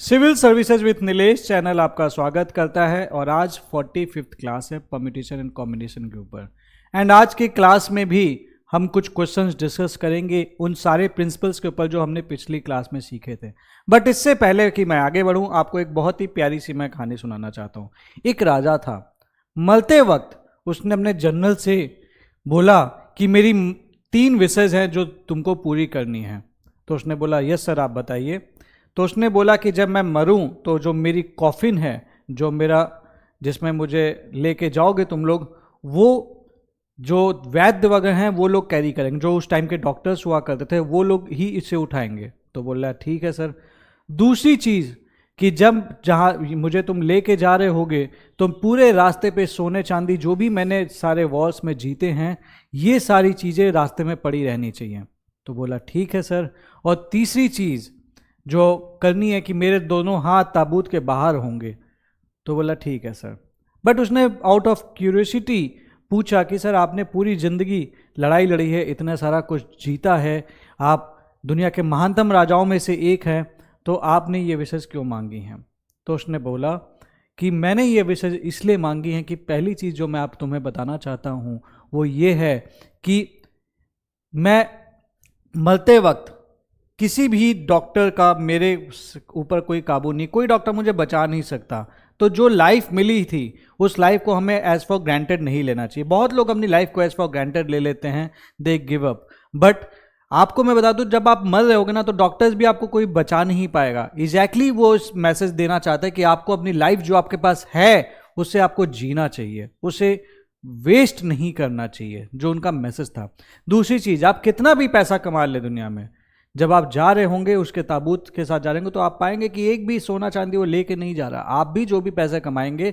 Civil services with Nilesh channel आपका स्वागत करता है और आज 45th क्लास है परम्यूटेशन एंड कॉम्बिनेशन के ऊपर। एंड आज की क्लास में भी हम कुछ क्वेश्चंस डिस्कस करेंगे उन सारे प्रिंसिपल्स के ऊपर जो हमने पिछली क्लास में सीखे थे। बट इससे पहले कि मैं आगे बढ़ूं, आपको एक बहुत ही प्यारी सी मैं कहानी सुनाना चाहता हूं। एक राजा था, मरते वक्त उसने अपने जनरल से बोला कि मेरी 3 विशेज हैं जो तुमको पूरी करनी है। तो उसने बोला यस सर, आप बताइए। तो उसने बोला कि जब मैं मरूं तो जो मेरी कॉफिन है, जो मेरा जिसमें मुझे लेके जाओगे तुम लोग, वो जो वैद्य वगैरह हैं वो लोग कैरी करेंगे, जो उस टाइम के डॉक्टर्स हुआ करते थे वो लोग ही इसे उठाएंगे। तो बोला ठीक है सर। दूसरी चीज़ कि जब जहाँ मुझे तुम लेके जा रहे होगे तो पूरे रास्ते पे सोने चांदी जो भी मैंने सारे वॉर्स में जीते हैं, ये सारी चीज़ें रास्ते में पड़ी रहनी चाहिए। तो बोला ठीक है सर। और तीसरी चीज़ जो करनी है कि मेरे दोनों हाथ ताबूत के बाहर होंगे। तो बोला ठीक है सर। बट उसने आउट ऑफ क्यूरियोसिटी पूछा कि सर आपने पूरी ज़िंदगी लड़ाई लड़ी है, इतना सारा कुछ जीता है, आप दुनिया के महानतम राजाओं में से एक हैं, तो आपने ये विशेष क्यों मांगी हैं? तो उसने बोला कि मैंने ये विशेष इसलिए मांगी हैं कि पहली चीज़ जो मैं आप तुम्हें बताना चाहता हूँ वो ये है कि मैं मरते वक्त किसी भी डॉक्टर का मेरे ऊपर कोई काबू नहीं, कोई डॉक्टर मुझे बचा नहीं सकता। तो जो लाइफ मिली थी उस लाइफ को हमें एज फॉर ग्रांटेड नहीं लेना चाहिए। बहुत लोग अपनी लाइफ को एज फॉर ग्रांटेड ले लेते हैं, दे गिव अप। बट आपको मैं बता दूं, जब आप मर रहे होगे ना तो डॉक्टर्स भी आपको कोई बचा नहीं पाएगा। एग्जैक्टली वो इस मैसेज देना चाहता है कि आपको अपनी लाइफ जो आपके पास है उससे आपको जीना चाहिए, उसे वेस्ट नहीं करना चाहिए, जो उनका मैसेज था। दूसरी चीज, आप कितना भी पैसा कमा ले दुनिया में, जब आप जा रहे होंगे उसके ताबूत के साथ जा रहे होंगे तो आप पाएंगे कि एक भी सोना चांदी वो लेके नहीं जा रहा। आप भी जो भी पैसे कमाएंगे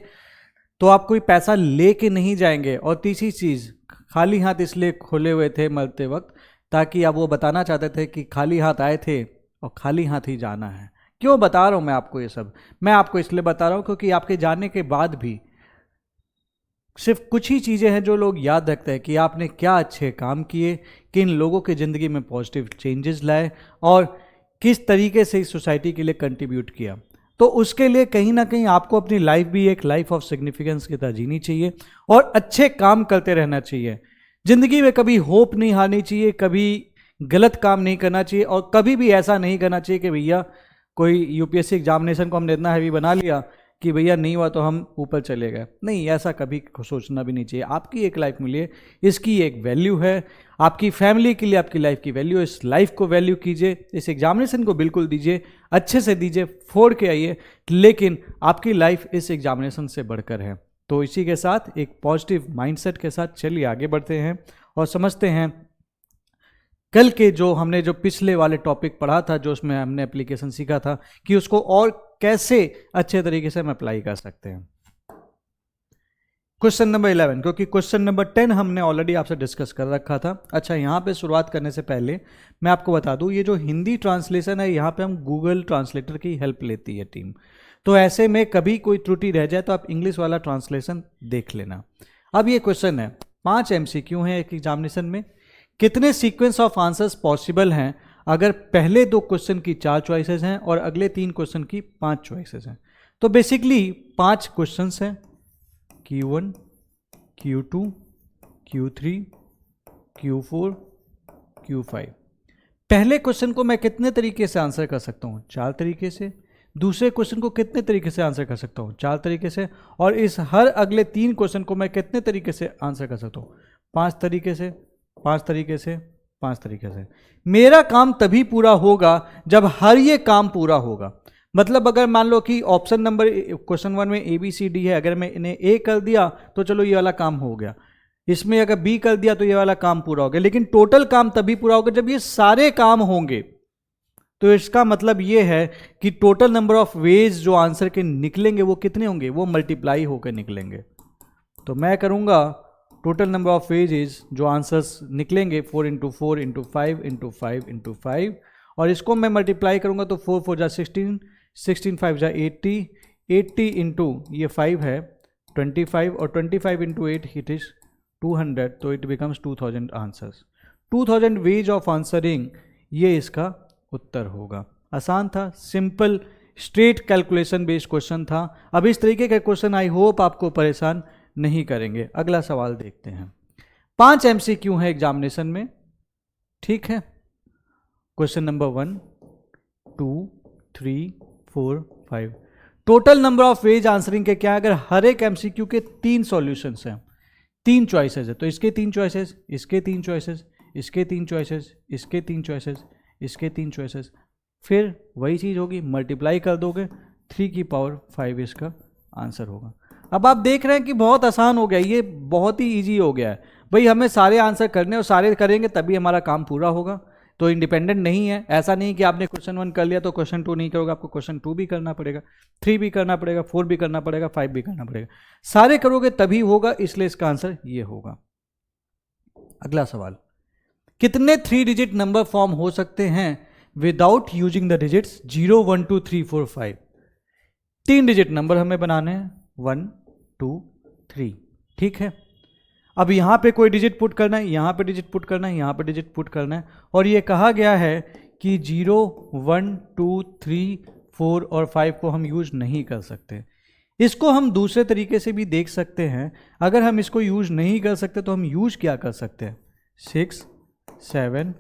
तो आप कोई पैसा लेके नहीं जाएंगे। और तीसरी चीज़, खाली हाथ इसलिए खोले हुए थे मरते वक्त ताकि आप वो बताना चाहते थे कि खाली हाथ आए थे और खाली हाथ ही जाना है। क्यों बता रहा हूँ मैं आपको ये सब? मैं आपको इसलिए बता रहा हूँ क्योंकि आपके जाने के बाद भी सिर्फ कुछ ही चीज़ें हैं जो लोग याद रखते हैं कि आपने क्या अच्छे काम किए, किन लोगों की ज़िंदगी में पॉजिटिव चेंजेस लाए और किस तरीके से इस सोसाइटी के लिए कंट्रीब्यूट किया। तो उसके लिए कहीं ना कहीं आपको अपनी लाइफ भी एक लाइफ ऑफ सिग्निफिकेंस की तरह जीनी चाहिए और अच्छे काम करते रहना चाहिए। ज़िंदगी में कभी होप नहीं हारनी चाहिए, कभी गलत काम नहीं करना चाहिए और कभी भी ऐसा नहीं करना चाहिए कि भैया कोई यूपीएससी एग्जामिनेशन को हमने इतना हैवी बना लिया कि भैया नहीं हुआ तो हम ऊपर चले गए। नहीं, ऐसा कभी सोचना भी नहीं चाहिए। आपकी एक लाइफ मिली है, इसकी एक वैल्यू है, आपकी फैमिली के लिए आपकी लाइफ की वैल्यू है। इस लाइफ को वैल्यू कीजिए, इस एग्जामिनेशन को बिल्कुल दीजिए, अच्छे से दीजिए, फोड़ के आइए, लेकिन आपकी लाइफ इस एग्जामिनेशन से बढ़कर है। तो इसी के साथ एक पॉजिटिव माइंडसेट के साथ चलिए आगे बढ़ते हैं और समझते हैं कल के जो हमने जो पिछले वाले टॉपिक पढ़ा था, जो उसमें हमने एप्लीकेशन सीखा था कि उसको और कैसे अच्छे तरीके से हम अप्लाई कर सकते हैं। क्वेश्चन नंबर 11, क्योंकि क्वेश्चन नंबर 10 हमने ऑलरेडी आपसे डिस्कस कर रखा था। अच्छा, यहाँ पे शुरुआत करने से पहले मैं आपको बता दूँ, ये जो हिंदी ट्रांसलेशन है यहाँ पे हम गूगल ट्रांसलेटर की हेल्प लेती है टीम। तो ऐसे में कभी कोई त्रुटि रह जाए तो आप इंग्लिश वाला ट्रांसलेशन देख लेना। अब ये क्वेश्चन है, 5 MCQ हैं एक एग्जामिनेशन में। कितने सीक्वेंस ऑफ आंसर्स पॉसिबल हैं अगर पहले 2 क्वेश्चन की 4 चॉइसेस हैं और अगले 3 क्वेश्चन की 5 चॉइसेस हैं? तो बेसिकली 5 क्वेश्चंस हैं, Q1, Q2, Q3, Q4, Q5। पहले क्वेश्चन को मैं कितने तरीके से आंसर कर सकता हूँ? 4 तरीके से। दूसरे क्वेश्चन को कितने तरीके से आंसर कर सकता हूँ? 4 तरीके से। और इस हर अगले 3 क्वेश्चन को मैं कितने तरीके से आंसर कर सकता हूँ? 5 तरीके से, 5 तरीके से, 5 तरीके से। मेरा काम तभी पूरा होगा जब हर ये काम पूरा होगा। मतलब अगर मान लो कि ऑप्शन नंबर क्वेश्चन 1 में ABCD है, अगर मैं इन्हें A कर दिया तो चलो ये वाला काम हो गया, इसमें अगर B कर दिया तो ये वाला काम पूरा हो गया। लेकिन टोटल काम तभी पूरा होगा जब ये सारे काम होंगे। तो इसका मतलब ये है कि टोटल नंबर ऑफ वेज जो आंसर के निकलेंगे वो कितने होंगे? वो मल्टीप्लाई होकर निकलेंगे। तो मैं करूंगा टोटल नंबर ऑफ वेजेस जो आंसर्स निकलेंगे 4 × 4 × 5 × 5 × 5, और इसको मैं मल्टीप्लाई करूंगा तो 4 4 जा 16, 16 5 जा 80, 80 इंटू ये 5 है 25, और 25 इंटू 8 इट इज 200, तो it becomes 2000 answers. 2000 ways of answering, ये इसका उत्तर होगा। आसान था, simple straight calculation based question था। अब इस तरीके के क्वेश्चन आई होप आपको परेशान नहीं करेंगे। अगला सवाल देखते हैं। 5 MCQ है एग्जामिनेशन में, ठीक है। Question number 1, 2, 3, 4, 5। Total number of ways answering के क्या, अगर हर एक MCQ के 3 सॉल्यूशंस हैं, 3 चॉइसेस है, तो इसके 3 चॉइसेस, इसके 3 चॉइसेस, इसके 3 चॉइसेस, इसके 3 चॉइसेस, इसके 3 चॉइसेस, फिर वही चीज़ होगी, मल्टीप्लाई कर दोगे, 3 की पावर 5 इसका आंसर होगा। अब आप देख रहे हैं कि बहुत आसान हो गया, ये बहुत ही इजी हो गया है भाई। हमें सारे आंसर करने और सारे करेंगे तभी हमारा काम पूरा होगा। तो इंडिपेंडेंट नहीं है, ऐसा नहीं कि आपने क्वेश्चन 1 कर लिया तो क्वेश्चन 2 नहीं करोगे, आपको क्वेश्चन 2 भी करना पड़ेगा, 3 भी करना पड़ेगा, 4 भी करना पड़ेगा, 5 भी करना पड़ेगा। सारे करोगे तभी होगा, इसलिए इसका आंसर ये होगा। अगला सवाल, कितने 3 डिजिट नंबर फॉर्म हो सकते हैं without using the digits 0, 1, 2, 3, 4, 5? 3 digit number हमें बनाने हैं, 1, 2, 3, ठीक है। अब यहां पे कोई डिजिट पुट करना है, यहां पे डिजिट पुट करना है, यहां पे डिजिट पुट करना है, और ये कहा गया है कि 0, 1, 2, 3, 4 और 5 को हम यूज नहीं कर सकते। इसको हम दूसरे तरीके से भी देख सकते हैं। अगर हम इसको यूज नहीं कर सकते तो हम यूज क्या कर सकते हैं, 6, 7,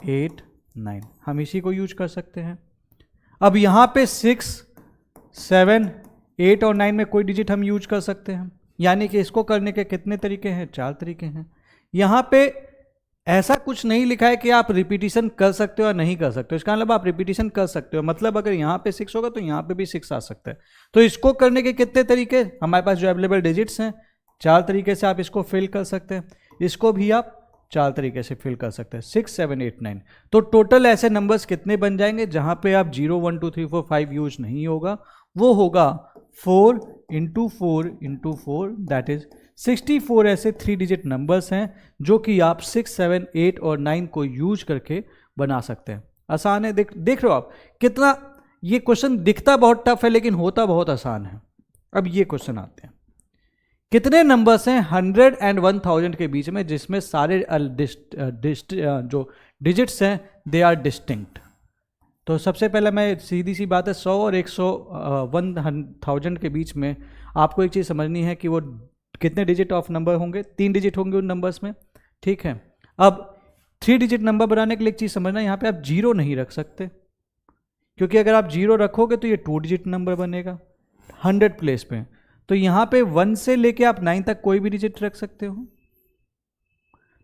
8, 9, हम इसी को यूज कर सकते हैं। अब यहां पे 6, 7, 8 और 9 में कोई डिजिट हम यूज कर सकते हैं, यानी कि इसको करने के कितने तरीके हैं, 4 तरीके हैं। यहां पे ऐसा कुछ नहीं लिखा है कि आप रिपीटिशन कर सकते हो या नहीं कर सकते हो, इसका मतलब आप रिपीटिशन कर सकते हो, मतलब अगर यहां पे 6 होगा तो यहां पे भी 6 आ सकता है। तो इसको करने के कितने तरीके, हमारे पास जो अवेलेबल डिजिट्स हैं 4 तरीके से आप इसको फिल कर सकते हैं, इसको भी आप 4 तरीके से फिल कर सकते हैं, 6, 7, 8, 9। तो टोटल ऐसे नंबर्स कितने बन जाएंगे जहां पे आप 0, 1, 2, 3, 4, 5 यूज नहीं होगा, वो होगा 4 × 4 × 4, दैट इज 64 ऐसे 3 डिजिट नंबर्स हैं जो कि आप 6, 7, 8 और 9 को यूज करके बना सकते हैं। आसान है, देख रहे हो आप कितना, ये क्वेश्चन दिखता बहुत टफ है लेकिन होता बहुत आसान है। अब ये क्वेश्चन आते हैं, कितने नंबर्स हैं 100 and 1000 के बीच में जिसमें सारे जो डिजिट्स हैं दे आर डिस्टिंक्ट? तो सबसे पहले मैं सीधी सी बात है, 100 और 1000 के बीच में आपको एक चीज़ समझनी है कि वो कितने डिजिट ऑफ नंबर होंगे, 3 डिजिट होंगे उन नंबर्स में, ठीक है। अब 3 डिजिट नंबर बनाने के लिए एक चीज़ समझना, यहाँ पे आप 0 नहीं रख सकते, क्योंकि अगर आप 0 रखोगे तो ये 2 डिजिट नंबर बनेगा 100 प्लेस पे। तो यहाँ पे 1 से लेके आप 9 तक कोई भी डिजिट रख सकते हो।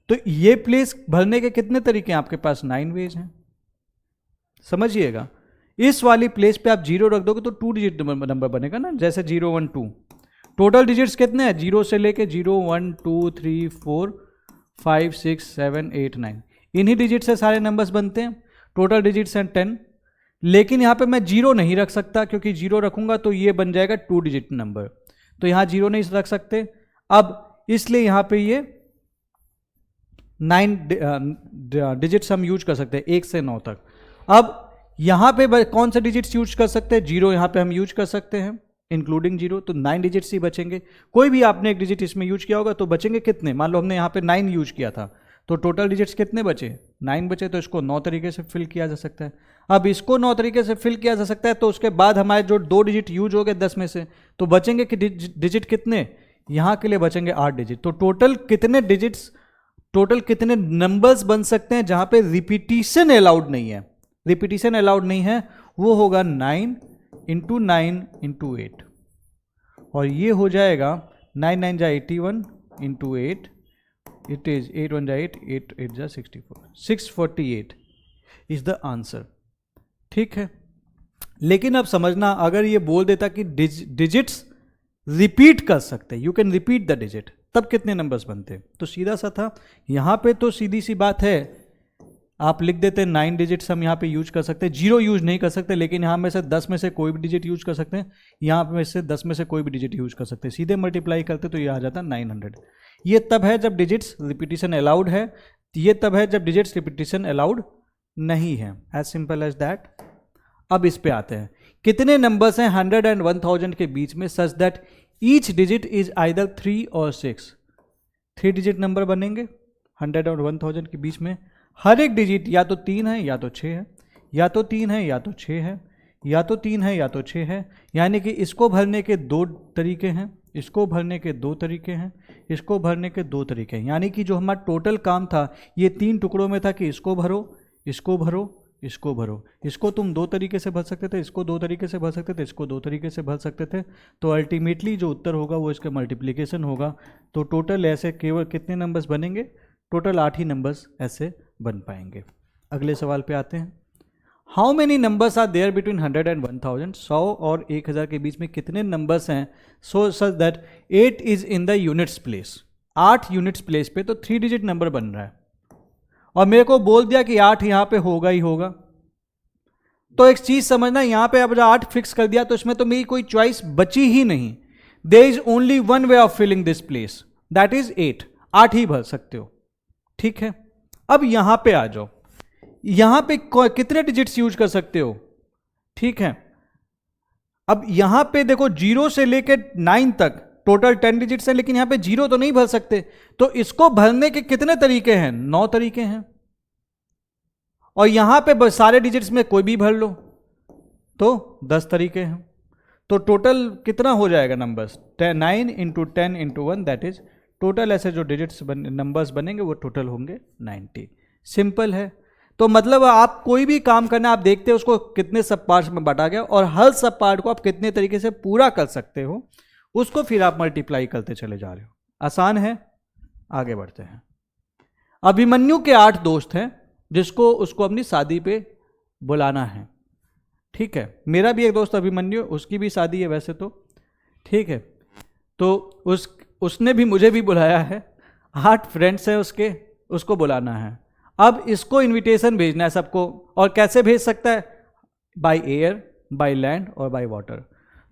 तो ये प्लेस भरने के कितने तरीके हैं आपके पास, 9 वेज हैं, समझिएगा। इस वाली प्लेस पे आप 0 रख दोगे तो 2 डिजिट नंबर बनेगा ना, जैसे 0, 1, 2। टोटल डिजिट्स कितने हैं, 0 से लेके 0, 1, 2, 3, 4, 5, 6, 7, 8, 9, इन्हीं डिजिट से सारे नंबर्स बनते हैं। टोटल डिजिट्स हैं 10, लेकिन यहाँ पे मैं 0 नहीं रख सकता, क्योंकि 0 रखूंगा तो ये बन जाएगा 2 डिजिट नंबर, तो यहाँ 0 नहीं रख सकते। अब इसलिए यहाँ पे ये 9 डिजिट्स हम यूज कर सकते हैं 1 से 9 तक। अब यहाँ पे कौन से डिजिट्स यूज कर सकते हैं, 0 यहाँ पे हम यूज कर सकते हैं इंक्लूडिंग 0, तो 9 डिजिट्स ही बचेंगे। कोई भी आपने एक डिजिट इसमें यूज किया होगा तो बचेंगे कितने, मान लो हमने यहाँ पे 9 यूज किया था तो टोटल डिजिट्स कितने बचे, 9 बचे, तो इसको 9 तरीके से फिल किया जा सकता है। अब इसको 9 तरीके से फिल किया जा सकता है, तो उसके बाद हमारे जो 2 डिजिट यूज हो गए 10 में से, तो बचेंगे कि डिजिट कितने, यहाँ के लिए बचेंगे 8 डिजिट। तो टोटल कितने डिजिट्स, टोटल कितने नंबर्स बन सकते हैं जहां पे रिपीटिशन अलाउड नहीं है, रिपीटिशन अलाउड नहीं है, वो होगा 9 × 9 × 8, और ये हो जाएगा 9 9 जा 81 × 8, इट इज 8 1 जा 8, 8 8 जा 64, 648 इज द आंसर, ठीक है। लेकिन अब समझना, अगर ये बोल देता कि डिजिट्स रिपीट कर सकते, you can repeat the digit, तब कितने नंबर्स बनते, तो सीधा सा था। यहां पे तो सीधी सी बात है, आप लिख देते 9 डिजिट्स हम यहाँ पे यूज कर सकते हैं, 0 यूज नहीं कर सकते, लेकिन यहाँ में से 10 में से कोई भी डिजिट यूज कर सकते हैं, यहाँ में से 10 में से कोई भी डिजिट यूज कर सकते हैं, सीधे मल्टीप्लाई करते तो ये आ जाता 900। ये तब है जब डिजिट्स रिपीटिशन अलाउड है, ये तब है जब डिजिट्स रिपीटिशन अलाउड नहीं है, एज सिंपल एज दैट। अब इस पे आते हैं, कितने नंबर्स हैं 100 and 1000 के बीच में such that each digit is either 3 और 6? 3 डिजिट नंबर बनेंगे 100 और 1000 के बीच में, हर एक डिजिट या तो 3 है या तो 6 है, या तो 3 है या तो 6 है, या तो 3 है या तो 6 है, यानी कि इसको भरने के 2 तरीके हैं, इसको भरने के 2 तरीके हैं, इसको भरने के 2 तरीके हैं। यानी कि जो हमारा टोटल काम था ये 3 टुकड़ों में था कि इसको भरो, इसको भरो, इसको भरो। इसको तुम 2 तरीके से भर सकते थे, इसको 2 तरीके से भर सकते थे, इसको 2 तरीके से भर सकते थे। तो अल्टीमेटली जो उत्तर होगा वो इसका मल्टीप्लिकेशन होगा। तो टोटल ऐसे केवल कितने नंबर्स बनेंगे? टोटल 8 ही नंबर्स ऐसे बन पाएंगे। अगले सवाल पे आते हैं। How many numbers are there between 100 and 1000? 100 और 1000 के बीच में कितने नंबर्स हैं so such that 8 is in the units place? 8 units place पे तो 3 डिजिट नंबर बन रहा है और मेरे को बोल दिया कि 8 यहां पे होगा ही होगा। तो एक चीज समझना, यहां पे अब 8 फिक्स कर दिया तो इसमें तो मेरी कोई चॉइस बची ही नहीं। There is only one way of filling this place, that is 8। 8 ही भर सकते हो, ठीक है। अब यहां पे आ जाओ, यहां पे कितने डिजिट्स यूज कर सकते हो? ठीक है, अब यहां पे देखो 0 से लेकर 9 तक टोटल 10 डिजिट्स हैं, लेकिन यहां पे 0 तो नहीं भर सकते। तो इसको भरने के कितने तरीके हैं? 9 तरीके हैं। और यहां पे सारे डिजिट्स में कोई भी भर लो तो 10 तरीके हैं। तो टोटल कितना हो जाएगा numbers? 9 into 10 into 1, that is total ऐसे जो डिजिट्स नंबर्स बनेंगे वो टोटल होंगे 90। सिंपल है। तो मतलब आप कोई भी काम करना, आप देखते हो उसको कितने सब पार्ट्स में बांटा गया और हर सब पार्ट को आप कितने तरीके से पूरा कर सकते हो, उसको फिर आप मल्टीप्लाई करते चले जा रहे हो। आसान है। आगे बढ़ते हैं। अभिमन्यु के 8 दोस्त हैं जिसको उसको अपनी शादी पे बुलाना है, ठीक है। मेरा भी एक दोस्त अभिमन्यु, उसकी भी शादी है वैसे तो, ठीक है। तो उसने भी मुझे भी बुलाया है। 8 फ्रेंड्स हैं उसके, उसको बुलाना है। अब इसको इनविटेशन भेजना है सबको, और कैसे भेज सकता है? बाय एयर, बाय लैंड और बाय वाटर।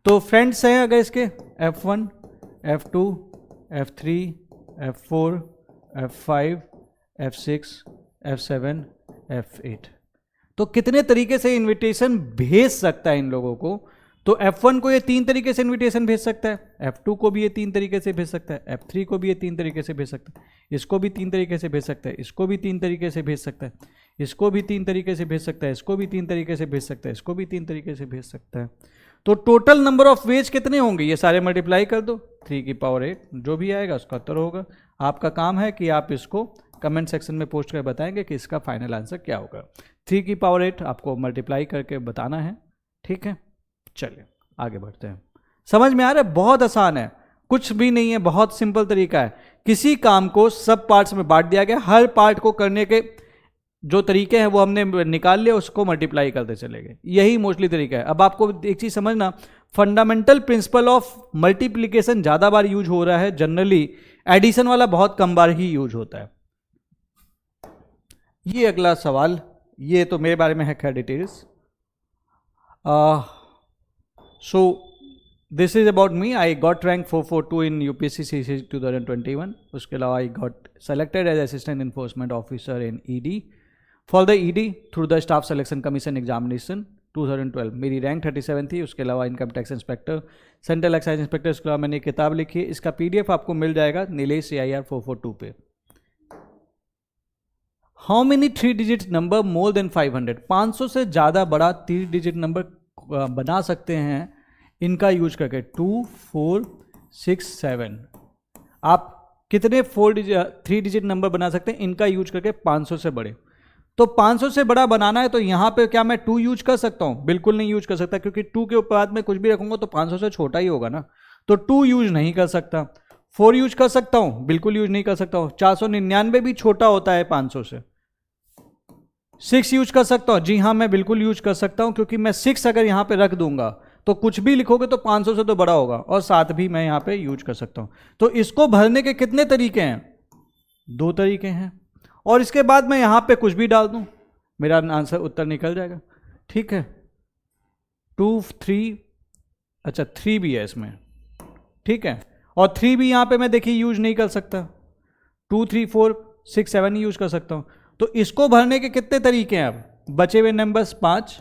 तो फ्रेंड्स हैं अगर इसके F1, F2, F3, F4, F5, F6, F7, F8। तो कितने तरीके से इनविटेशन भेज सकता है इन लोगों को? तो F1 को ये 3 तरीके से इनविटेशन भेज सकता है, F2 को भी ये 3 तरीके से भेज सकता है, F3 को भी ये 3 तरीके से भेज सकता है, इसको भी 3 तरीके से भेज सकता है, इसको भी 3 तरीके से भेज सकता है, इसको भी 3 तरीके से भेज सकता है, इसको भी 3 तरीके से भेज सकता है, इसको भी 3 तरीके से भेज सकता है। तो टोटल नंबर ऑफ वेज कितने होंगे? ये सारे मल्टीप्लाई कर दो, 3 की पावर 8, जो भी आएगा उसका उत्तर होगा। आपका काम है कि आप इसको कमेंट सेक्शन में पोस्ट कर बताएंगे कि इसका फाइनल आंसर क्या होगा। 3 की पावर 8 आपको मल्टीप्लाई करके बताना है, ठीक है। चलिए आगे बढ़ते हैं। समझ में आ रहा है? बहुत आसान है, कुछ भी नहीं है, बहुत सिंपल तरीका है। किसी काम को सब पार्ट्स में बांट दिया गया, हर पार्ट को करने के जो तरीके हैं वो हमने निकाल लिया, उसको मल्टीप्लाई करते चले गए। यही मोस्टली तरीका है। अब आपको एक चीज समझना, फंडामेंटल प्रिंसिपल ऑफ मल्टीप्लीकेशन ज्यादा बार यूज हो रहा है, जनरली एडिशन वाला बहुत कम बार ही यूज होता है। ये अगला सवाल, ये तो मेरे बारे में है, खैर details. So this is about me. I got rank 442 in UPSC CSE 2021। उसके अलावा I got selected as assistant enforcement officer in ED for the ED through the staff selection commission examination 2012। मेरी रैंक 37 थी। उसके अलावा income tax inspector, central excise inspector, उसके अलावा मैंने किताब लिखी है, इसका PDF आपको मिल जाएगा नीलेश CIR 442 पे। How many 3 digit number more than 500? 500 से ज़्यादा बड़ा 3 डिजिट नंबर बना सकते हैं इनका यूज करके। 2, 4, 6, 7। आप कितने 3 डिजिट नंबर बना सकते हैं इनका यूज करके 500 से बड़े? तो 500 से बड़ा बनाना है तो यहाँ पे क्या मैं 2 यूज कर सकता हूँ? बिल्कुल नहीं यूज कर सकता, क्योंकि 2 के बाद में कुछ भी रखूंगा तो 500 से छोटा ही होगा ना। तो 2 यूज नहीं कर सकता। 4 यूज कर सकता हूँ? बिल्कुल यूज नहीं कर सकता हूँ। 499 भी छोटा होता है 500 से। 6 यूज कर सकता हूँ? जी हाँ, मैं बिल्कुल यूज कर सकता हूँ, क्योंकि मैं 6 अगर यहाँ पे रख दूंगा तो कुछ भी लिखोगे तो 500 से तो बड़ा होगा, और 7 भी मैं यहाँ पे यूज कर सकता हूँ। तो इसको भरने के कितने तरीके हैं? 2 तरीके हैं। और इसके बाद मैं यहाँ पे कुछ भी डाल दूँ, मेरा आंसर उत्तर निकल जाएगा, ठीक है। 2, 3, अच्छा 3 भी है इसमें, ठीक है। और 3 भी यहाँ पे मैं देखिए यूज नहीं कर सकता। 2, 3, 4, 6, 7 ही यूज कर सकता हूँ। तो इसको भरने के कितने तरीके हैं? अब बचे हुए नंबर्स 5,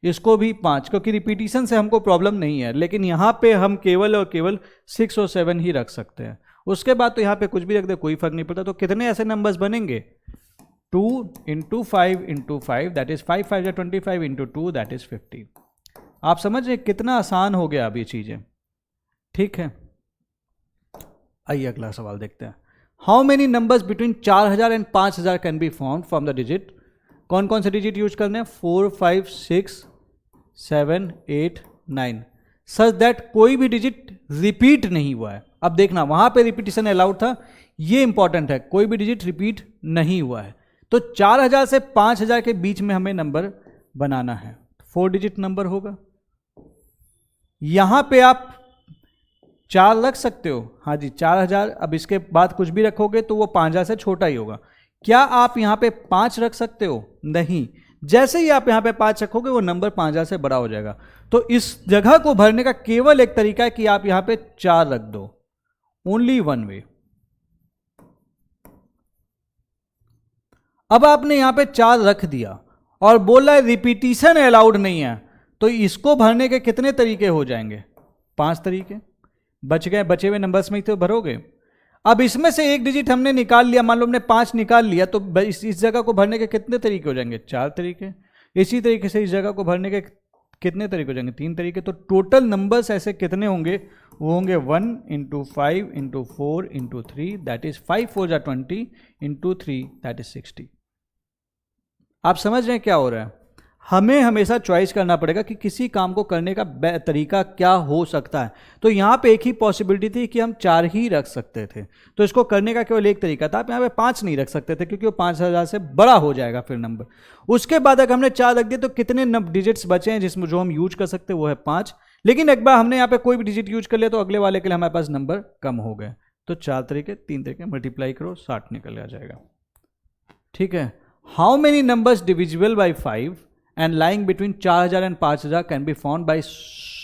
इसको भी 5, क्योंकि रिपीटिशन से हमको प्रॉब्लम नहीं है, लेकिन यहाँ पे हम केवल और केवल 6 और 7 ही रख सकते हैं। उसके बाद तो यहाँ पे कुछ भी रख दे, कोई फर्क नहीं पड़ता। तो कितने ऐसे नंबर्स बनेंगे? 2 × 5 × 5, दैट इज 5 5 25 × 2, दैट इज 50। आप समझ रहे कितना आसान हो गया अब ये चीज़ें, ठीक है। आइए अगला सवाल देखते हैं। How many numbers between 4000 and 5000 can be form from the digit. कौन कौन से डिजिट यूज करने हैं? 4, 5, 6, 7, 8, 9 सच दैट कोई भी डिजिट रिपीट नहीं हुआ है। अब देखना वहां पे रिपीटिशन अलाउड था, ये इंपॉर्टेंट है, कोई भी डिजिट रिपीट नहीं हुआ है। तो 4000 से 5000 के बीच में हमें नंबर बनाना है, 4 डिजिट नंबर होगा। यहां पे आप 4 रख सकते हो, हाँ जी 4000। अब इसके बाद कुछ भी रखोगे तो वो 5000 से छोटा ही होगा। क्या आप यहां पे 5 रख सकते हो? नहीं। जैसे ही आप यहां पे 5 रखोगे वो नंबर 5000 से बड़ा हो जाएगा। तो इस जगह को भरने का केवल एक तरीका है कि आप यहां पे 4 रख दो, ओनली वन वे। अब आपने यहां पे 4 रख दिया और बोला है रिपीटिशन अलाउड नहीं है, तो इसको भरने के कितने तरीके हो जाएंगे? 5 तरीके बच गए, बचे हुए नंबर्स में ही तो भरोगे। अब इसमें से एक डिजिट हमने निकाल लिया, मान लो हमने 5 निकाल लिया, तो इस जगह को भरने के कितने तरीके हो जाएंगे? 4 तरीके। इसी तरीके से इस जगह को भरने के कितने तरीके हो जाएंगे? 3 तरीके। तो टोटल नंबर्स ऐसे कितने होंगे? वो होंगे 1 × 5 × 4 × 3 दैट इज 5 4 जा 20 × 3 दैट इज 60। आप समझ रहे हैं क्या हो रहा है? हमें हमेशा चॉइस करना पड़ेगा कि किसी काम को करने का तरीका क्या हो सकता है। तो यहाँ पे एक ही पॉसिबिलिटी थी कि हम 4 ही रख सकते थे, तो इसको करने का केवल एक तरीका था। आप यहाँ पे 5 नहीं रख सकते थे क्योंकि वो 5000 से बड़ा हो जाएगा फिर नंबर। उसके बाद अगर हमने 4 रख दिए तो कितने डिजिट्स बचे हैं जिसमें जो हम यूज कर सकते हैं वो है 5। लेकिन एक बार हमने यहाँ पे कोई भी डिजिट यूज कर लिया तो अगले वाले के लिए हमारे पास नंबर कम हो गए। तो 4 तरीके, 3 तरीके, मल्टीप्लाई करो 60 निकल आ जाएगा, ठीक है। How many numbers divisible by 5 and lying between 4000 and 5000 can be found by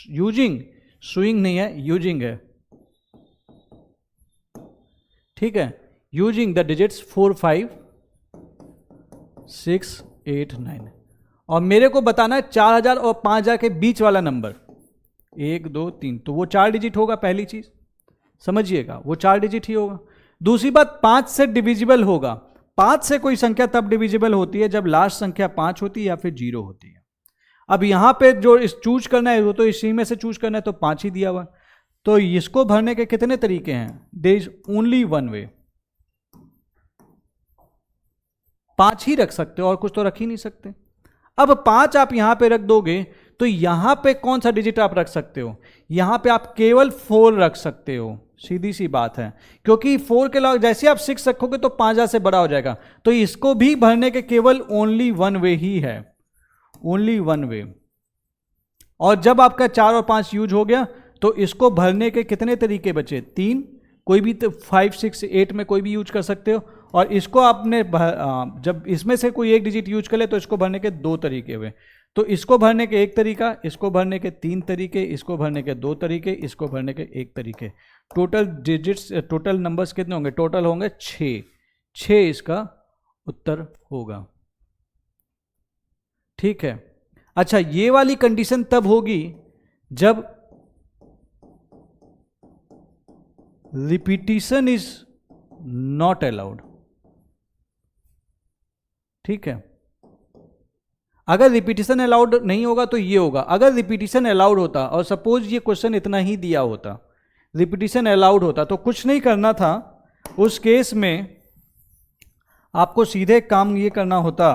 using, sewing नहीं है, यूजिंग है, ठीक है, यूजिंग द डिजिट्स 4, 5, 6, 8, 9। और मेरे को बताना है 4000 और 5000 के बीच वाला नंबर 1, 2, 3, तो वो 4 डिजिट होगा। पहली चीज समझिएगा, वो 4 डिजिट ही होगा। दूसरी बात 5 से डिविजिबल होगा। 5 से कोई संख्या तब डिविजिबल होती है जब लास्ट संख्या 5 होती है या फिर 0 होती है। अब यहां पे जो इस चूज करना है वो तो इसी में से चूज करना है, तो 5 ही दिया हुआ। तो इसको भरने के कितने तरीके हैं? There is only one way. 5 ही रख सकते हो और कुछ तो रख ही नहीं सकते। अब 5 आप यहां पे रख दोगे तो यहां पे कौन सा डिजिट आप रख सकते हो? यहां पे आप केवल 4 रख सकते हो, सीधी सी बात है, क्योंकि 4 के अलावा जैसे आप 6 रखोगे तो 5000 से बड़ा हो जाएगा। तो इसको भी भरने के केवल ओनली वन वे ही है, ओनली वन वे। और जब आपका 4 और 5 यूज हो गया तो इसको भरने के कितने तरीके बचे? 3। कोई भी 5, 6, 8 में कोई भी यूज कर सकते हो। और इसको आपने जब इसमें से कोई एक डिजिट यूज कर ले तो इसको भरने के 2 तरीके हुए। तो इसको भरने के 1 तरीका, इसको भरने के 3 तरीके, इसको भरने के 2 तरीके, इसको भरने के 1 तरीके। टोटल डिजिट्स, टोटल नंबर्स कितने होंगे? टोटल होंगे 6। 6 इसका उत्तर होगा, ठीक है। अच्छा, ये वाली कंडीशन तब होगी जब रिपीटिशन इज नॉट अलाउड, ठीक है। अगर रिपीटिशन अलाउड नहीं होगा तो ये होगा। अगर रिपीटिशन अलाउड होता और सपोज ये क्वेश्चन इतना ही दिया होता, रिपीटिशन अलाउड होता, तो कुछ नहीं करना था। उस केस में आपको सीधे काम ये करना होता,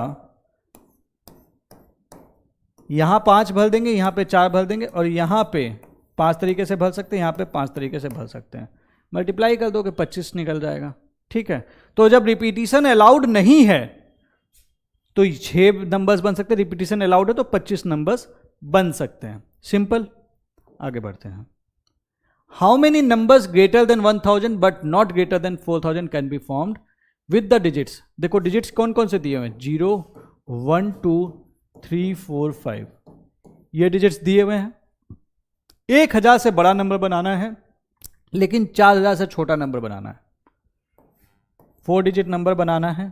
यहां 5 भर देंगे, यहां पे 4 भर देंगे और यहां पे 5 तरीके से भर सकते हैं, यहां पे 5 तरीके से भर सकते हैं। मल्टीप्लाई कर दोगे 25 निकल जाएगा, ठीक है। तो जब रिपीटिशन अलाउड नहीं है तो 6 नंबर्स बन सकते हैं, रिपीटिशन अलाउड है तो 25 नंबर्स बन सकते हैं। सिंपल। आगे बढ़ते हैं। How many numbers greater than 1000 but not greater than 4000 can be formed with the digits. देखो डिजिट्स कौन कौन से दिए हुए हैं? 0, 1, 2, 3, 4, 5 ये डिजिट्स दिए हुए हैं। 1000 से बड़ा नंबर बनाना है लेकिन 4000 से छोटा नंबर बनाना है। 4 डिजिट नंबर बनाना है।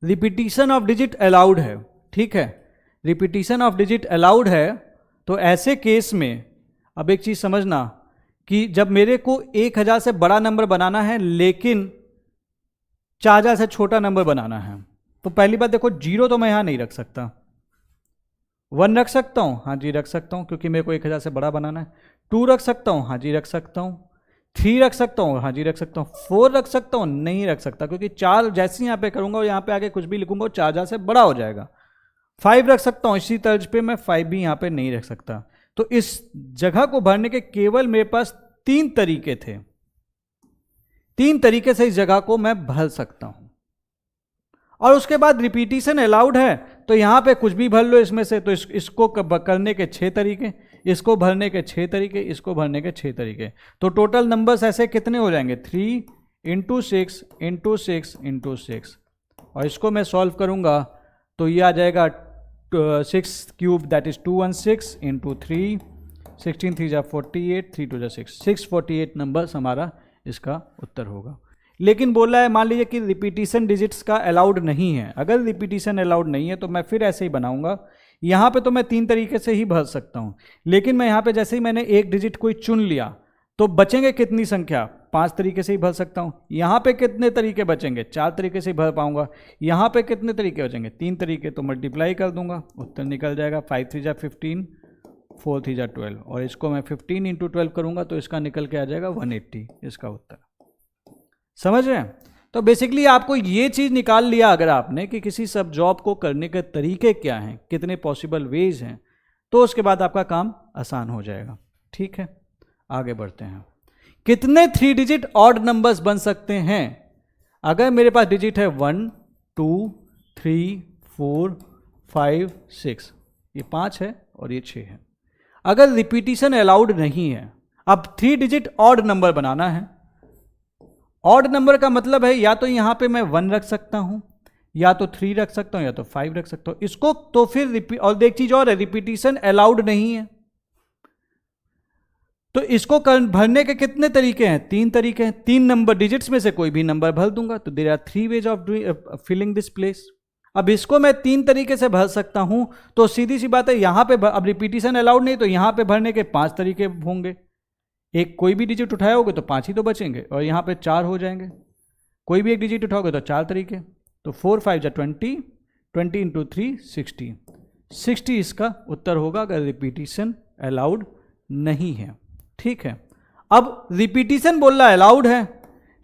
रिपीटिशन ऑफ डिजिट अलाउड है, ठीक है। रिपीटिशन ऑफ डिजिट अलाउड है तो ऐसे केस में अब एक चीज समझना कि जब मेरे को 1000 से बड़ा नंबर बनाना है लेकिन 4000 से छोटा नंबर बनाना है, तो पहली बात देखो 0 तो मैं यहां नहीं रख सकता, 1 रख सकता हूँ, हाँ जी रख सकता हूँ, क्योंकि मेरे को 1000 से बड़ा बनाना है। 2 रख सकता हूँ, हाँ जी रख सकता हूँ। 3 रख सकता हूँ, हाँ जी रख सकता हूँ। 4 रख सकता हूँ, नहीं रख सकता, क्योंकि 4 जैसे ही यहाँ पे करूँगा और यहाँ पे आगे कुछ भी लिखूंगा वो 4000 से बड़ा हो जाएगा। 5 रख सकता हूँ, इसी तर्ज पे मैं 5 भी यहाँ पे नहीं रख सकता। तो इस जगह को भरने के केवल मेरे पास 3 तरीके थे। 3 तरीके से इस जगह को मैं भर सकता हूं। और उसके बाद रिपीटिशन अलाउड है, तो यहां पे कुछ भी भर लो इसमें से। तो इसको करने के 6 तरीके, इसको भरने के 6 तरीके, इसको भरने के 6 तरीके। तो टोटल नंबर्स ऐसे कितने हो जाएंगे? 3 इंटू 6 इंटू 6 इंटू 6। और इसको मैं सॉल्व करूंगा तो ये आ जाएगा 6 क्यूब दैट इज 216 इंटू 3, 16 3 जा 48, 3 2 जा 6, 648 नंबर्स हमारा इसका उत्तर होगा। लेकिन बोला है मान लीजिए कि रिपीटिशन डिजिट्स का अलाउड नहीं है। अगर रिपीटिशन अलाउड नहीं है तो मैं फिर ऐसे ही बनाऊंगा। यहाँ पे तो मैं 3 तरीके से ही भर सकता हूँ, लेकिन मैं यहाँ पे जैसे ही मैंने एक डिजिट कोई चुन लिया तो बचेंगे कितनी संख्या? 5 तरीके से ही भर सकता हूँ। यहाँ पे कितने तरीके बचेंगे? 4 तरीके से ही भर पाऊंगा। यहाँ पे कितने तरीके बचेंगे? 3 तरीके। तो मल्टीप्लाई कर दूंगा, उत्तर निकल जाएगा। 5 3 जा 15, 4 3 जा 12, और इसको मैं 15 इंटू 12 करूंगा तो इसका निकल के आ जाएगा 180, इसका उत्तर। समझ रहे हैं? तो बेसिकली आपको ये चीज निकाल लिया अगर आपने कि किसी सब जॉब को करने के तरीके क्या हैं, कितने पॉसिबल वेज हैं, तो उसके बाद आपका काम आसान हो जाएगा। ठीक है, आगे बढ़ते हैं। कितने 3 डिजिट ऑड नंबर्स बन सकते हैं? अगर मेरे पास डिजिट है 1 2 3 4 5 6, ये 5 है और ये 6 है। अगर रिपीटिशन अलाउड नहीं है, अब 3 डिजिट ऑड नंबर बनाना है। ऑड नंबर का मतलब है या तो यहां पे मैं 1 रख सकता हूं, या तो 3 रख सकता हूं, या तो 5 रख सकता हूं। इसको तो फिर और एक चीज और है, रिपीटिशन अलाउड नहीं है। तो इसको भरने के कितने तरीके हैं? 3 तरीके हैं। 3 नंबर डिजिट्स में से कोई भी नंबर भर दूंगा। तो there are 3 ways of filling this place. अब इसको मैं 3 तरीके से भर सकता हूं, तो सीधी सी बात है यहां पे अब रिपीटिशन अलाउड नहीं, तो यहां पे भरने के 5 तरीके होंगे। एक कोई भी डिजिट उठाए होगे तो 5 ही तो बचेंगे, और यहां पे 4 हो जाएंगे। कोई भी एक डिजिट उठाओगे तो 4 तरीके। तो 4 5 जा 20, 20 इंटू 3 60, 60 इसका उत्तर होगा अगर रिपीटिशन अलाउड नहीं है। ठीक है, अब रिपीटिशन बोल रहा है अलाउड है,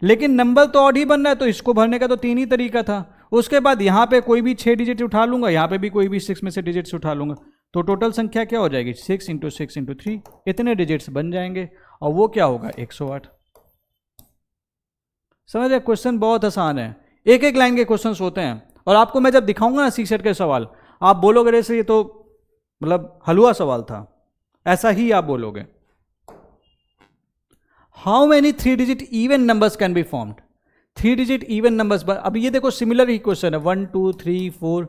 लेकिन नंबर तो ऑड ही बन रहा है, तो इसको भरने का तो 3 ही तरीका था। उसके बाद यहां पे कोई भी 6 डिजिट उठा लूंगा, यहां पे भी कोई भी 6 में से डिजिट्स उठा लूंगा, तो टोटल संख्या क्या हो जाएगी? 6 इंटू 6 इंटू 3, इतने डिजिट्स बन जाएंगे, और वो क्या होगा? 108। समझ रहे? क्वेश्चन बहुत आसान है, एक एक लाइन के क्वेश्चंस होते हैं, और आपको मैं जब दिखाऊंगा ना सीसेट के सवाल, आप बोलोगे ऐसे ये तो मतलब हलवा सवाल था, ऐसा ही आप बोलोगे। How many 3 digit even numbers can be formed? 3 digit even numbers. अब ये देखो सिमिलर ही क्वेश्चन है, 1 2 3 4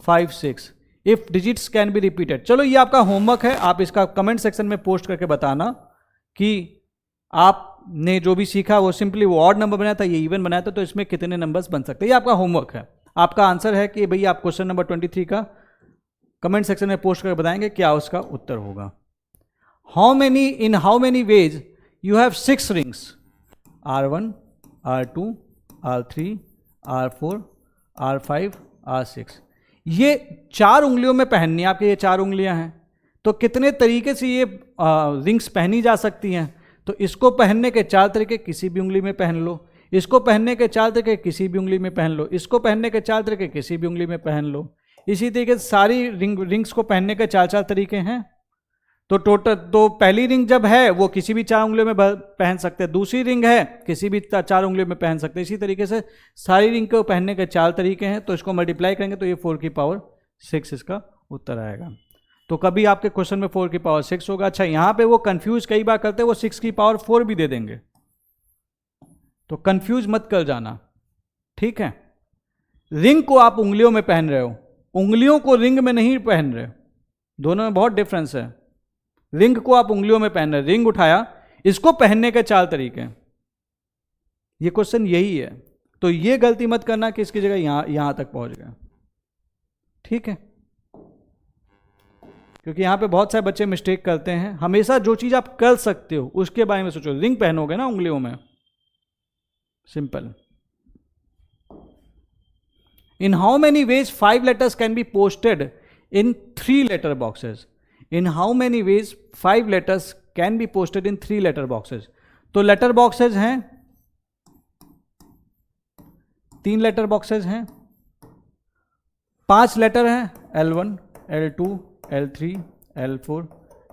5 6, if digits can be repeated. चलो ये आपका होमवर्क है, आप इसका कमेंट सेक्शन में पोस्ट करके बताना कि आपने जो भी सीखा वो सिंपली वो ऑड नंबर बनाया था, ये इवन बनाया था, तो इसमें कितने नंबर्स बन सकते हैं। ये आपका होमवर्क है। आपका आंसर है कि भाई आप क्वेश्चन नंबर 23 का कमेंट सेक्शन में पोस्ट करके बताएंगे क्या उसका उत्तर होगा। How many ways you have 6 rings, R1, R2, R3, R4, R5, R6। ये 4 उंगलियों में पहननी है, आपके ये 4 उंगलियां हैं, तो कितने तरीके से ये रिंग्स पहनी जा सकती हैं? तो इसको पहनने के 4 तरीके, किसी भी उंगली में पहन लो। इसको पहनने के 4 तरीके, किसी भी उंगली में पहन लो। इसको पहनने के 4 तरीके, किसी भी उंगली में पहन लो। इसी तरीके से सारी रिंग्स को पहनने के 4 तरीके हैं। तो टोटल तो पहली रिंग जब है वो किसी भी 4 उंगलियों में पहन सकते हैं, दूसरी रिंग है किसी भी 4 उंगलियों में पहन सकते हैं। इसी तरीके से सारी रिंग को पहनने के 4 तरीके हैं, तो इसको मल्टीप्लाई करेंगे तो ये 4 की पावर 6 इसका उत्तर आएगा। तो कभी आपके क्वेश्चन में 4 की पावर 6 होगा। अच्छा, यहां पे वो कंफ्यूज कई बार करते हैं, वो 6 की पावर 4 भी दे देंगे, तो कंफ्यूज मत कर जाना। ठीक है, रिंग को आप उंगलियों में पहन रहे हो, उंगलियों को रिंग में नहीं पहन रहे, दोनों में बहुत डिफरेंस है। रिंग को आप उंगलियों में पहन रहे, रिंग उठाया, इसको पहनने के 4 तरीके। ये क्वेश्चन यही है, तो ये गलती मत करना कि इसकी जगह यहां तक पहुंच गया। ठीक है, क्योंकि यहां पे बहुत सारे बच्चे मिस्टेक करते हैं। हमेशा जो चीज आप कर सकते हो उसके बारे में सोचो। रिंग पहनोगे ना उंगलियों में, simple. In how many ways 5 letters can be posted in 3 letter boxes? In how many ways 5 letters can be posted in 3 letter boxes? तो लेटर बॉक्सेज हैं, 3 लेटर बॉक्सेज हैं, 5 लेटर हैं, L1, L2, L3, L4,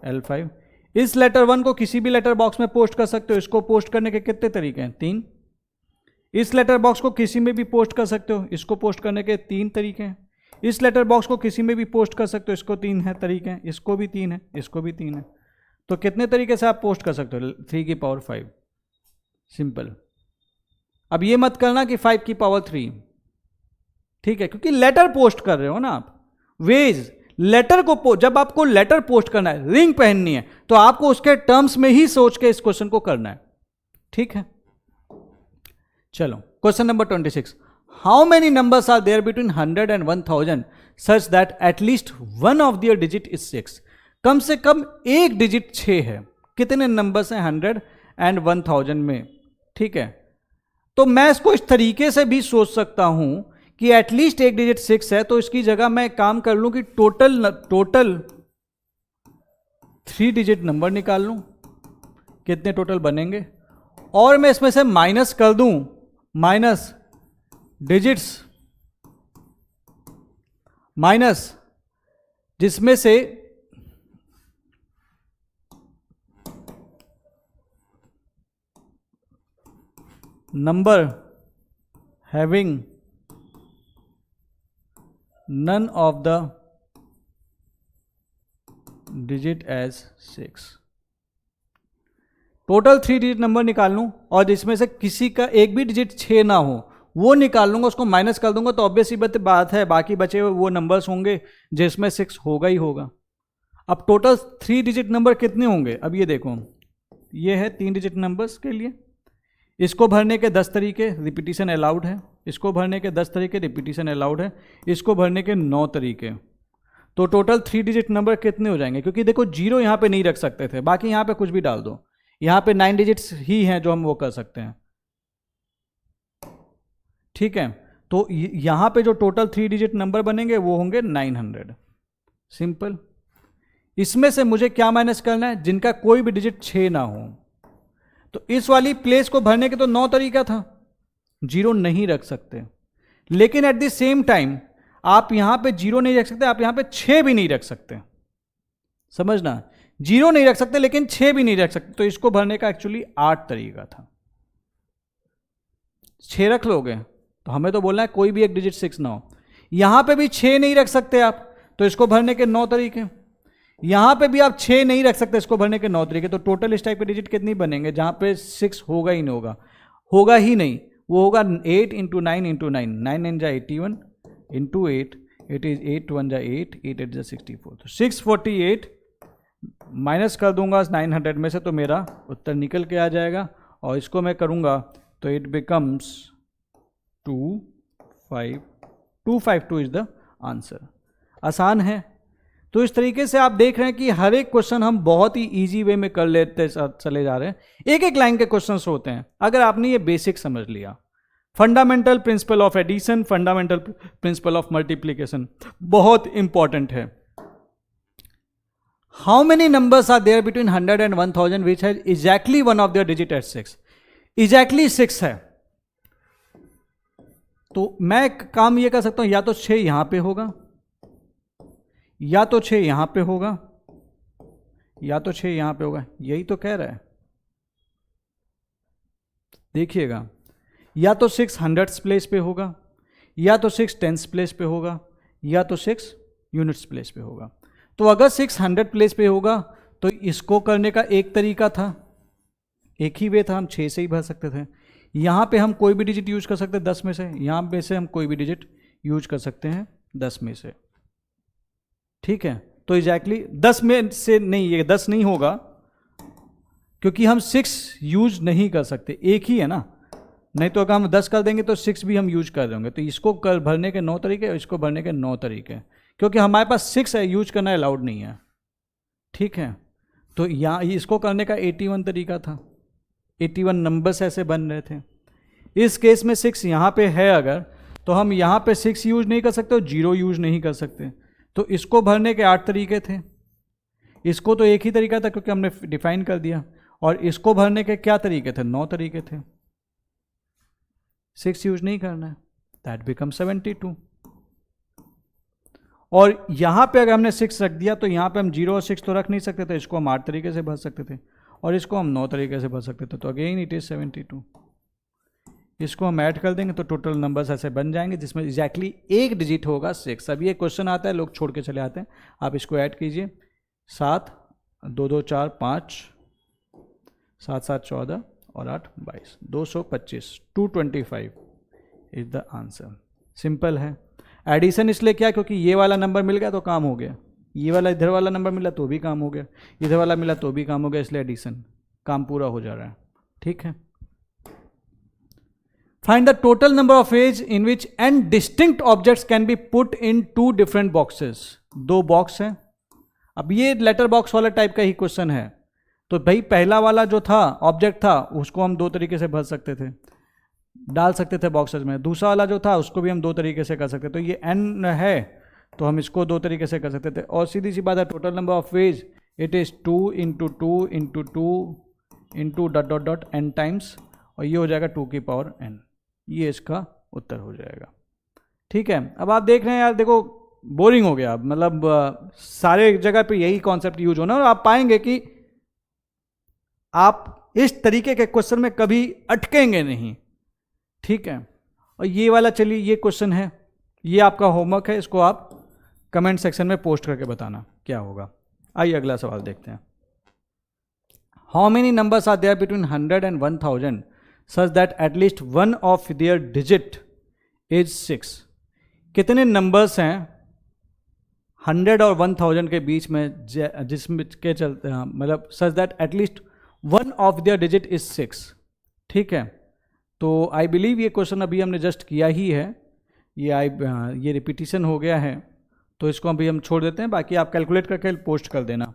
L5। इस letter 1 को किसी भी letter box में post कर सकते हो। इसको पोस्ट करने के कितने तरीके हैं? 3। इस लेटर बॉक्स को किसी में भी पोस्ट कर सकते हो। इसको पोस्ट करने के 3 तरीके हैं। इस लेटर बॉक्स को किसी में भी पोस्ट कर सकते हो। इसको 3 है तरीके हैं। इसको भी 3 है, इसको भी 3 है। तो कितने तरीके से आप पोस्ट कर सकते हो? 3 की पावर 5। सिंपल। अब ये मत करना कि 5 की पावर 3, ठीक है, क्योंकि लेटर पोस्ट कर रहे हो ना आप। वेज लेटर को जब आपको लेटर पोस्ट करना है, रिंग पहननी है, तो आपको उसके टर्म्स में ही सोच के इस क्वेश्चन को करना है, ठीक है। चलो question number 26। How many numbers are there between 100 and 1000 such that at least one of their digit is 6? कम से कम एक डिजिट 6 है। कितने नंबर्स हैं 100 एंड 1000 में? ठीक है, तो मैं इसको इस तरीके से भी सोच सकता हूं कि एटलीस्ट एक डिजिट 6 है, तो इसकी जगह मैं काम कर लूं कि टोटल 3 डिजिट नंबर निकाल लूं। कितने टोटल बनेंगे, और मैं इसमें से माइनस कर दूं, माइनस डिजिट्स, माइनस जिसमें से number having none of the digit as 6। Total 3 digit number निकाल लूं, और जिसमें से किसी का एक भी डिजिट 6 ना हो वो निकाल लूंगा, उसको माइनस कर दूंगा, तो ऑब्वियस ही बात है बाकी बचे हुए वो नंबर्स होंगे जिसमें 6 होगा ही होगा। अब टोटल 3 डिजिट नंबर कितने होंगे? अब ये देखो, ये है 3 डिजिट नंबर्स के लिए। इसको भरने के 10 तरीके, रिपीटिशन अलाउड है। इसको भरने के 10 तरीके, रिपीटिशन अलाउड है। इसको भरने के 9 तरीके। तो टोटल 3 डिजिट नंबर कितने हो जाएंगे? क्योंकि देखो 0 यहाँ पे नहीं रख सकते थे, बाकी यहाँ पे कुछ भी डाल दो। यहाँ पे 9 डिजिट्स ही हैं जो हम वो कर सकते हैं, ठीक है। तो यहाँ पे जो टोटल 3 डिजिट नंबर बनेंगे वो होंगे 900। सिंपल। इसमें से मुझे क्या माइनस करना है? जिनका कोई भी डिजिट 6 ना हो। तो इस वाली प्लेस को भरने के तो 9 तरीका था, 0 नहीं रख सकते। लेकिन एट द सेम टाइम आप यहां पे 0 नहीं रख सकते, आप यहां पे 6 भी नहीं रख सकते। समझना, 0 नहीं रख सकते लेकिन 6 भी नहीं रख सकते। तो इसको भरने का एक्चुअली 8 तरीका था। 6 रख लोगे तो हमें तो बोलना है कोई भी एक डिजिट 6 ना हो। यहां पे भी 6 नहीं रख सकते आप, तो इसको भरने के 9 तरीके। यहां पे भी आप 6 नहीं रख सकते, इसको भरने के 9 तरीके। तो टोटल इस टाइप के डिजिट कितनी बनेंगे जहां पे 6 होगा ही नहीं, होगा ही नहीं। वो होगा 8 इंटू 9 इंटू 9, 9 9 जा 81 इंटू 8, इट इज 8 1 जा 8, 8 8 जा 64। तो 648 माइनस कर दूंगा 900 में से, तो मेरा उत्तर निकल के आ जाएगा। और इसको मैं करूंगा तो it becomes 252 is the answer. आसान है। तो इस तरीके से आप देख रहे हैं कि हर एक क्वेश्चन हम बहुत ही इजी वे में कर लेते चले जा रहे हैं। एक एक लाइन के क्वेश्चंस होते हैं। अगर आपने ये बेसिक समझ लिया, fundamental principle of addition, fundamental principle of multiplication बहुत इंपॉर्टेंट है। How many numbers are there between 100 and 1000 which has exactly one of their digit at 6? Exactly 6 है, तो मैं काम ये कर सकता हूं, या तो 6 यहां पे होगा, या तो 6 यहां पे होगा, या तो 6 यहां पे होगा। यही तो कह रहा है, देखिएगा। या तो 6 हंड्रेड्स प्लेस पे होगा, या तो 6 टेंस प्लेस पे होगा, या तो 6 यूनिट्स प्लेस पे होगा। तो अगर 600 प्लेस पे होगा तो इसको करने का एक तरीका था, एक ही वे था, हम 6 से ही भर सकते थे। यहां पे हम कोई भी डिजिट यूज कर सकते हैं 10 में से, यहां पे से हम कोई भी डिजिट यूज कर सकते हैं 10 में से, ठीक है। तो एग्जैक्टली 10 में से नहीं, ये 10 नहीं होगा क्योंकि हम 6 यूज नहीं कर सकते, एक ही है ना। नहीं तो अगर हम 10 कर देंगे तो 6 भी हम यूज कर देंगे। तो इसको भरने के 9 तरीके और इसको भरने के 9 तरीके, क्योंकि हमारे पास 6 है, यूज करना अलाउड नहीं है, ठीक है। तो यहाँ इसको करने का 81 तरीका था, 81 नंबर्स ऐसे बन रहे थे। इस केस में 6 यहाँ पे है अगर, तो हम यहाँ पे 6 यूज नहीं कर सकते और 0 यूज नहीं कर सकते। तो इसको भरने के 8 तरीके थे, इसको तो एक ही तरीका था क्योंकि हमने डिफाइन कर दिया, और इसको भरने के क्या तरीके थे, 9 तरीके थे। 6 यूज नहीं करना है, दैट बिकम 72। और यहां पे अगर हमने 6 रख दिया तो यहां पे हम 0 और 6 तो रख नहीं सकते थे, इसको हम 8 तरीके से भर सकते थे और इसको हम 9 तरीके से भर सकते थे, तो अगेन इट इज 72। इसको हम ऐड कर देंगे तो टोटल नंबर्स ऐसे बन जाएंगे जिसमें एग्जैक्टली एक डिजिट होगा 6। अब ये क्वेश्चन आता है, लोग छोड़ के चले आते हैं, आप इसको ऐड कीजिए। 7 2 2 4 5 7 7 14 और 8 22 225 225 इज द आंसर। सिंपल है। एडिशन इसलिए क्या, क्योंकि ये वाला नंबर मिल गया तो काम हो गया, ये वाला इधर वाला नंबर मिला तो भी काम हो गया, इधर वाला मिला तो भी काम हो गया, इसलिए एडिशन, काम पूरा हो जा रहा है। ठीक है। Find the total number of ways in which n distinct objects can be put in 2 different boxes. 2 box हैं। अब ये लेटर बॉक्स वाला टाइप का ही क्वेश्चन है, तो भाई पहला वाला जो था ऑब्जेक्ट था उसको हम 2 तरीके से भर सकते थे, डाल सकते थे बॉक्सेस में। दूसरा वाला जो था उसको भी हम 2 तरीके से कर सकते थे। तो ये n है तो हम इसको 2 तरीके से कर सकते थे। और सीधी सी बात है, total number of ways it is 2 × 2 × 2 × dot dot dot n times, और ये हो जाएगा 2 की पावर n। ये इसका उत्तर हो जाएगा। ठीक है। अब आप देख रहे हैं यार, देखो बोरिंग हो गया, मतलब सारे जगह पे यही कॉन्सेप्ट यूज होना, और आप पाएंगे कि आप इस तरीके के क्वेश्चन में कभी अटकेंगे नहीं। ठीक है। और ये वाला, चलिए ये क्वेश्चन है, ये आपका होमवर्क है, इसको आप कमेंट सेक्शन में पोस्ट करके बताना क्या होगा। आइए अगला सवाल देखते हैं। How many numbers are there between 100 and 1000 such that at least one of their digit is 6। कितने नंबर्स हैं 100 और 1000 के बीच में जिसमें के चलते हैं, मतलब सच that at least one of their digit is 6। ठीक है। तो आई बिलीव ये क्वेश्चन अभी हमने जस्ट किया ही है, ये रिपीटिशन हो गया है, तो इसको अभी हम छोड़ देते हैं, बाकी आप कैलकुलेट करके पोस्ट कर देना।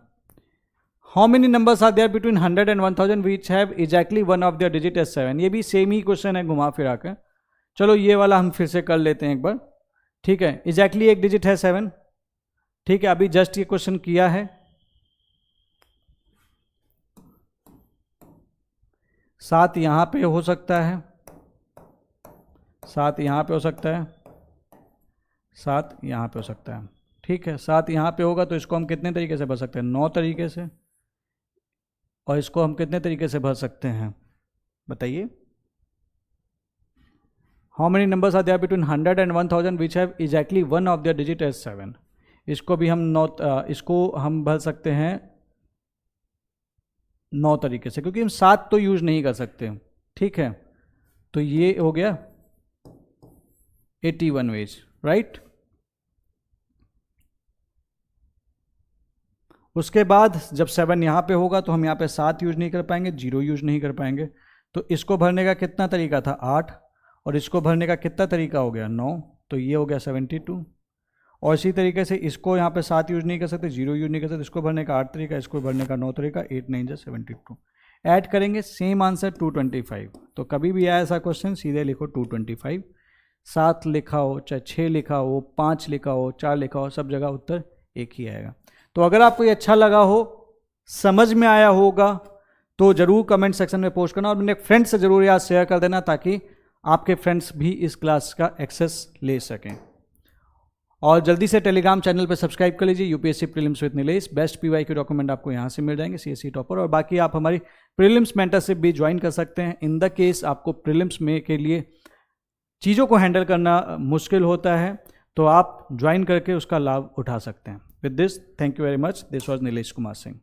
How many numbers are there between 100 and 1000 which have exactly one of their digit as 7। ये भी सेम ही क्वेश्चन है घुमा फिरा कर। चलो ये वाला हम फिर से कर लेते हैं एक बार। ठीक है। एग्जैक्टली एक डिजिट है 7। ठीक है। अभी जस्ट ये क्वेश्चन किया है। 7 यहाँ पे हो सकता है, 7 यहाँ पे हो सकता है, 7 यहाँ पे हो सकता है। ठीक है। 7 यहाँ पे होगा तो इसको हम कितने तरीके से भर सकते हैं, 9 तरीके से। और इसको हम कितने तरीके से भर सकते हैं बताइए। How many numbers are there between 100 and 1000 which have exactly one of their digit as 7। इसको भी हम इसको हम भर सकते हैं 9 तरीके से, क्योंकि हम 7 तो यूज नहीं कर सकते। ठीक है। तो ये हो गया 81 वेज, राइट। उसके बाद जब 7 यहाँ पे होगा तो हम यहाँ पे 7 यूज नहीं कर पाएंगे, 0 यूज नहीं कर पाएंगे। तो इसको भरने का कितना तरीका था, 8, और इसको भरने का कितना तरीका हो गया, 9। तो ये हो गया 72। और इसी तरीके से इसको यहाँ पे 7 यूज नहीं कर सकते, 0 यूज नहीं कर सकते, इसको भरने का 8 तरीका, इसको भरने का 9 तरीका, 8 9 72। ऐड करेंगे, सेम आंसर 225। तो कभी भी आया ऐसा क्वेश्चन सीधे लिखो 225। 7 लिखा हो, चाहे 6 लिखा हो, 5 लिखा हो, 4 लिखा हो, सब जगह उत्तर एक ही आएगा। तो अगर आपको ये अच्छा लगा हो, समझ में आया होगा, तो जरूर कमेंट सेक्शन में पोस्ट करना और अपने फ्रेंड्स से जरूर याद शेयर कर देना, ताकि आपके फ्रेंड्स भी इस क्लास का एक्सेस ले सकें। और जल्दी से टेलीग्राम चैनल पर सब्सक्राइब कर लीजिए, UPSC prelims with Nilesh. Best PY के डॉक्यूमेंट आपको यहाँ से मिल जाएंगे, सीएससी टॉपर। और बाकी आप हमारी प्रीलिम्स मेंटरशिप भी ज्वाइन कर सकते हैं। इन द केस आपको प्रीलिम्स में के लिए चीज़ों को हैंडल करना मुश्किल होता है, तो आप ज्वाइन करके उसका लाभ उठा सकते हैं। With this, thank you very much. This was Nilesh Kumar Singh.